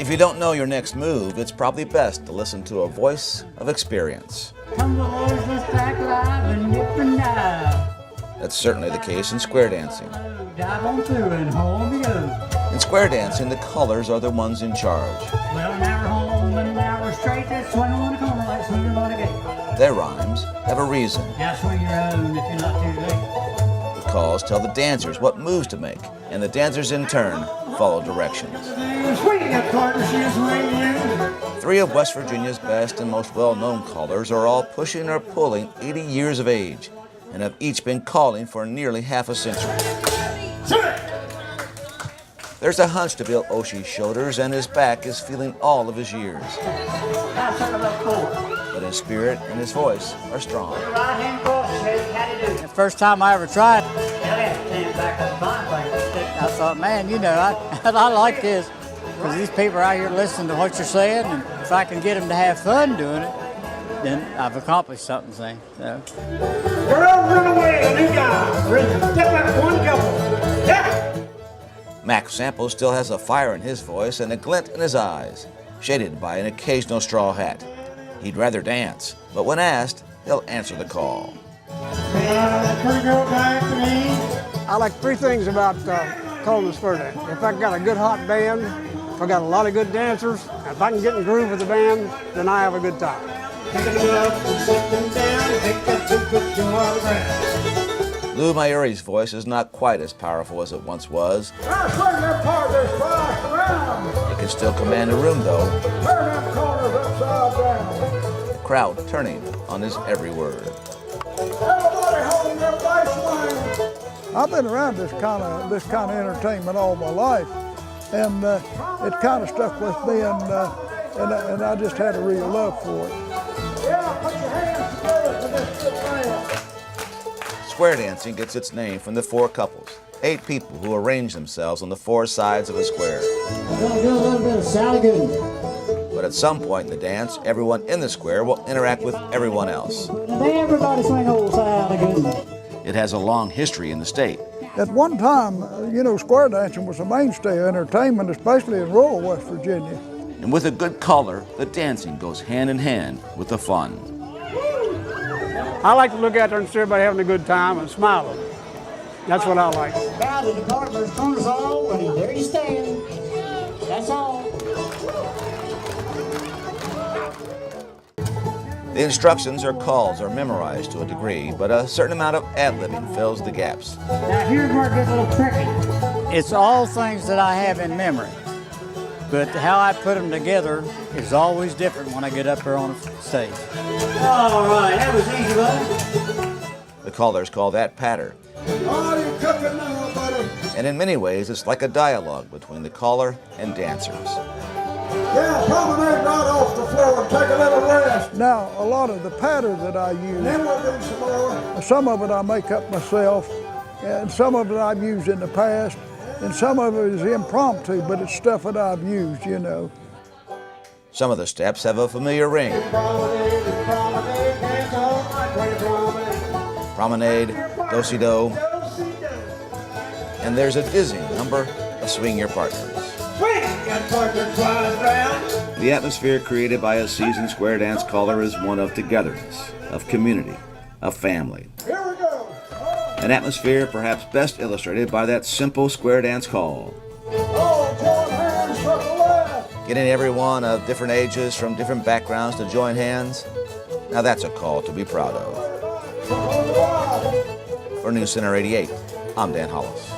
If you don't know your next move, it's probably best to listen to a voice of experience. Come boys, let's back live and dip and dive. That's certainly the case in square dancing. Dive on through and home you go. In square dancing, the colors are the ones in charge. Well, now we're home and now we're straight. Let's swing on the corner like swinging on a gate. Their rhymes have a reason. Now swing your own if you're not too late. The calls tell the dancers what moves to make, and the dancers in turn follow directions. Swing it, partner, swing you. 3 of West Virginia's best and most well-known callers are all pushing or pulling 80 years of age and have each been calling for nearly half a century. There's a hunch to Bill Oshie's shoulders, and his back is feeling all of his years. But his spirit and his voice are strong. The first time I ever tried, I thought, man, you know, I like this. Because these people are out here listening to what you're saying, and if I can get them to have fun doing it, then I've accomplished something, see. So. Girls, run away, a new guy. Step up one couple. Yeah. Mac Sample still has a fire in his voice and a glint in his eyes, shaded by an occasional straw hat. He'd rather dance, but when asked, he'll answer the call. I like 3 things about calling the square dance. If I got a good hot band, if I got a lot of good dancers, if I can get in the groove with the band, then I have a good time. Lou Mayuri's voice is not quite as powerful as it once was. It can still command a room, though. The crowd turning on his every word. I've been around this kind of entertainment all my life, and it kind of stuck with me, and I just had a real love for it. Square dancing gets its name from the 4 couples, 8 people who arrange themselves on the 4 sides of a square. But at some point in the dance, everyone in the square will interact with everyone else. Everybody swing old side. It has a long history in the state. At one time, square dancing was a mainstay of entertainment, especially in rural West Virginia. And with a good caller, the dancing goes hand in hand with the fun. I like to look out there and see everybody having a good time and smiling. That's what I like. Bow to the partner's cornersaw, and there you stand. That's all. The instructions or calls are memorized to a degree, but a certain amount of ad-libbing fills the gaps. Now here's where it gets a little tricky. It's all things that I have in memory, but how I put them together is always different when I get up there on the stage. All right, that was easy, bud. The callers call that patter. Oh, you're cooking now, buddy. And in many ways, it's like a dialogue between the caller and dancers. Yeah, promenade right off the floor and take a little rest. Now, a lot of the patter that I use, then we'll do some more. Some of it I make up myself, and some of it I've used in the past, and some of it is impromptu, but it's stuff that I've used, Some of the steps have a familiar ring. Promenade, do-si-do, and there's a dizzying number of Swing Your Partners. The atmosphere created by a seasoned square dance caller is one of togetherness, of community, of family. Here we go. An atmosphere perhaps best illustrated by that simple square dance call. Oh, join hands, circle left. Getting everyone of different ages from different backgrounds to join hands, now that's a call to be proud of. For News Center 88, I'm Dan Hollis.